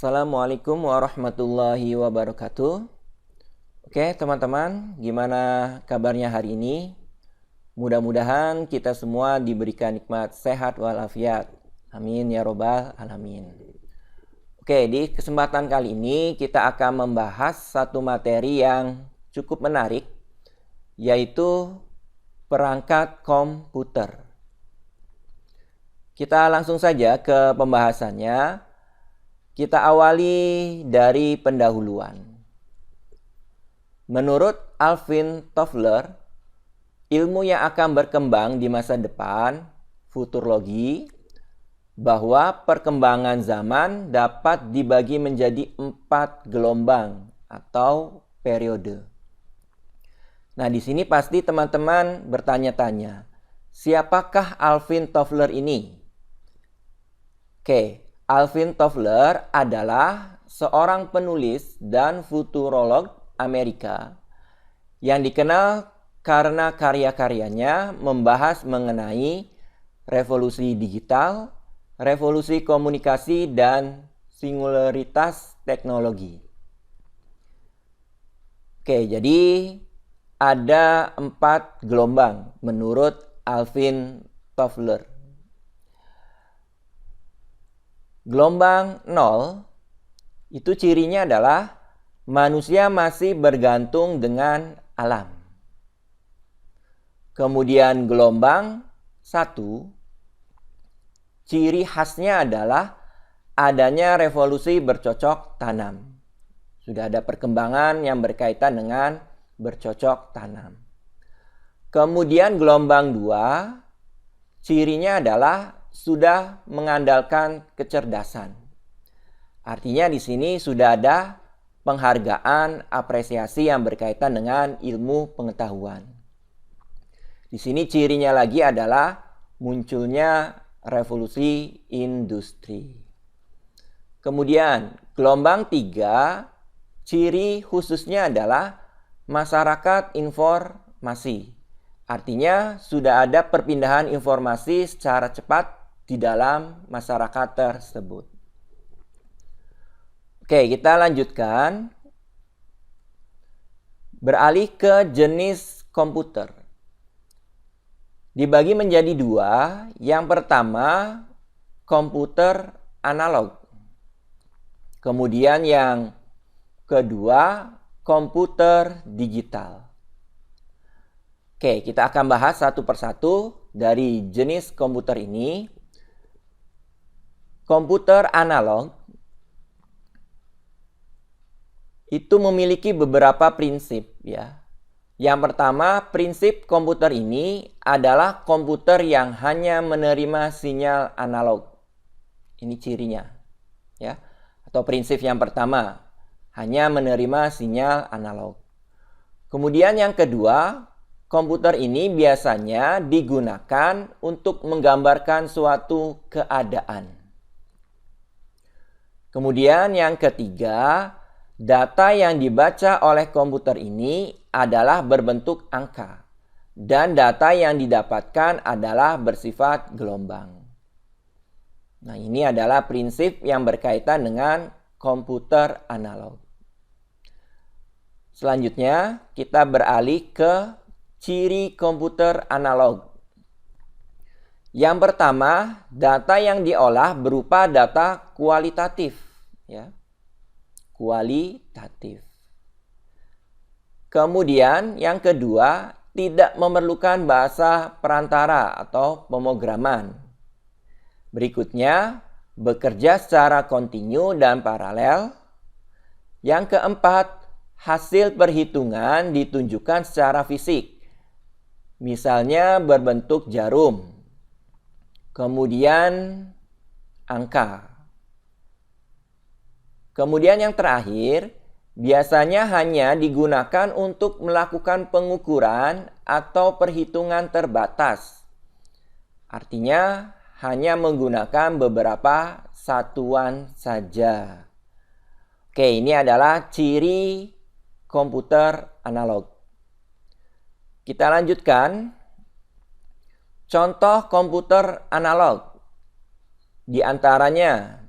Assalamualaikum warahmatullahi wabarakatuh. Oke teman-teman, gimana kabarnya hari ini? Mudah-mudahan kita semua diberikan nikmat sehat walafiat. Amin ya robbal alamin. Oke, di kesempatan kali ini kita akan membahas satu materi yang cukup menarik, yaitu perangkat komputer. Kita langsung saja ke pembahasannya. Kita awali dari pendahuluan. Menurut Alvin Toffler, ilmu yang akan berkembang di masa depan, futurologi, bahwa perkembangan zaman dapat dibagi menjadi 4 gelombang atau periode. Nah, di sini pasti teman-teman bertanya-tanya, siapakah Alvin Toffler ini? Oke. Alvin Toffler adalah seorang penulis dan futurolog Amerika yang dikenal karena karya-karyanya membahas mengenai revolusi digital, revolusi komunikasi, dan singularitas teknologi. Oke, jadi ada 4 gelombang menurut Alvin Toffler. Gelombang 0 itu cirinya adalah manusia masih bergantung dengan alam. Kemudian gelombang 1, ciri khasnya adalah adanya revolusi bercocok tanam. Sudah ada perkembangan yang berkaitan dengan bercocok tanam. Kemudian gelombang 2, cirinya adalah sudah mengandalkan kecerdasan. Artinya di sini sudah ada penghargaan, apresiasi yang berkaitan dengan ilmu pengetahuan. Di sini cirinya lagi adalah munculnya revolusi industri. Kemudian gelombang 3, ciri khususnya adalah masyarakat informasi. Artinya sudah ada perpindahan informasi secara cepat di dalam masyarakat tersebut. Oke, kita lanjutkan. Beralih ke jenis komputer. Dibagi menjadi 2. Yang pertama, komputer analog. Kemudian yang kedua, komputer digital. Oke, kita akan bahas satu persatu dari jenis komputer ini. Komputer analog itu memiliki beberapa prinsip ya. Yang pertama, prinsip komputer ini adalah komputer yang hanya menerima sinyal analog. Ini cirinya ya. Atau prinsip yang pertama, hanya menerima sinyal analog. Kemudian yang kedua, komputer ini biasanya digunakan untuk menggambarkan suatu keadaan. Kemudian yang ketiga, data yang dibaca oleh komputer ini adalah berbentuk angka. Dan data yang didapatkan adalah bersifat gelombang. Nah, ini adalah prinsip yang berkaitan dengan komputer analog. Selanjutnya, kita beralih ke ciri komputer analog. Yang pertama, data yang diolah berupa data kualitatif, ya. Kualitatif. Kemudian yang kedua, tidak memerlukan bahasa perantara atau pemrograman. Berikutnya, bekerja secara kontinu dan paralel. Yang keempat, hasil perhitungan ditunjukkan secara fisik. Misalnya berbentuk jarum. Kemudian angka. Kemudian yang terakhir, biasanya hanya digunakan untuk melakukan pengukuran atau perhitungan terbatas. Artinya hanya menggunakan beberapa satuan saja. Oke, ini adalah ciri komputer analog. Kita lanjutkan. Contoh komputer analog. Di antaranya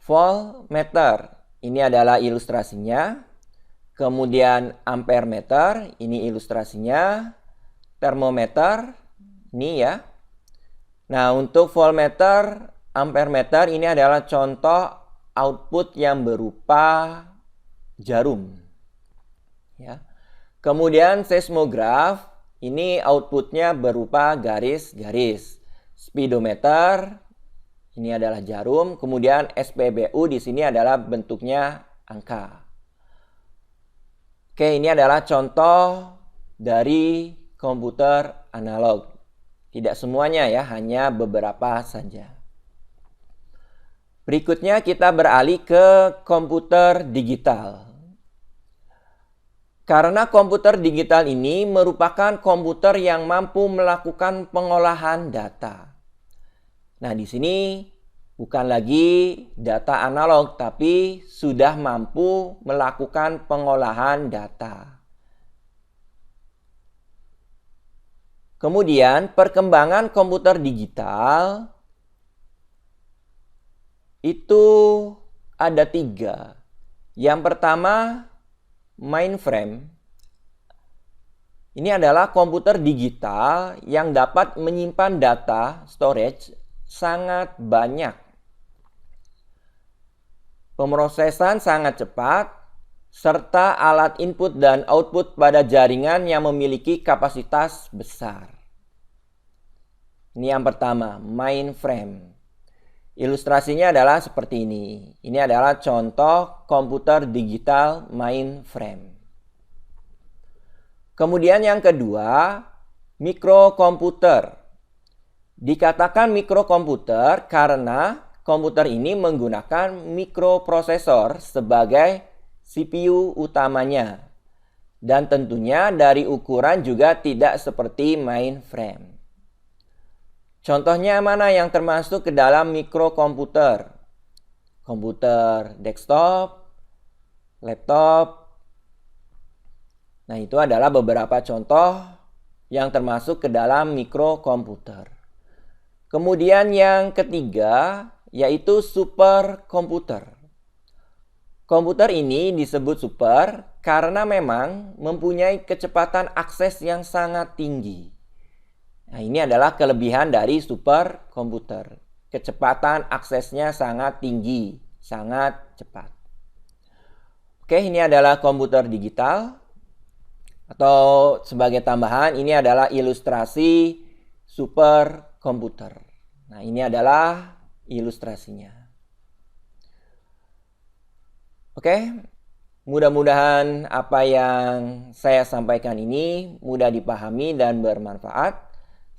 Voltmeter, ini adalah ilustrasinya. Kemudian ampere meter, ini ilustrasinya. Termometer, ini ya. Nah, untuk voltmeter, ampere meter ini adalah contoh output yang berupa jarum. Ya. Kemudian seismograf, ini outputnya berupa garis-garis. Speedometer, ini adalah jarum. Kemudian SPBU di sini adalah bentuknya angka. Oke, ini adalah contoh dari komputer analog. Tidak semuanya ya, hanya beberapa saja. Berikutnya kita beralih ke komputer digital. Karena komputer digital ini merupakan komputer yang mampu melakukan pengolahan data. Nah, di sini bukan lagi data analog, tapi sudah mampu melakukan pengolahan data. Kemudian, perkembangan komputer digital itu ada 3. Yang pertama, mainframe. Ini adalah komputer digital yang dapat menyimpan data storage sangat banyak. Pemrosesan sangat cepat, serta alat input dan output pada jaringan yang memiliki kapasitas besar. Ini yang pertama, mainframe. Ilustrasinya adalah seperti ini. Ini adalah contoh komputer digital mainframe. Kemudian yang kedua, mikrokomputer. Dikatakan mikrokomputer karena komputer ini menggunakan mikroprosesor sebagai CPU utamanya. Dan tentunya dari ukuran juga tidak seperti mainframe. Contohnya mana yang termasuk ke dalam mikrokomputer? Komputer desktop, laptop. Nah, itu adalah beberapa contoh yang termasuk ke dalam mikrokomputer. Kemudian yang ketiga, yaitu superkomputer. Komputer ini disebut super karena memang mempunyai kecepatan akses yang sangat tinggi. Nah, ini adalah kelebihan dari superkomputer. Kecepatan aksesnya sangat tinggi, sangat cepat. Oke, ini adalah komputer digital. Atau sebagai tambahan, ini adalah ilustrasi superkomputer. Nah, ini adalah ilustrasinya. Oke, mudah-mudahan apa yang saya sampaikan ini mudah dipahami dan bermanfaat.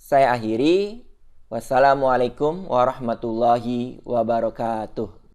Saya akhiri. Wassalamualaikum warahmatullahi wabarakatuh.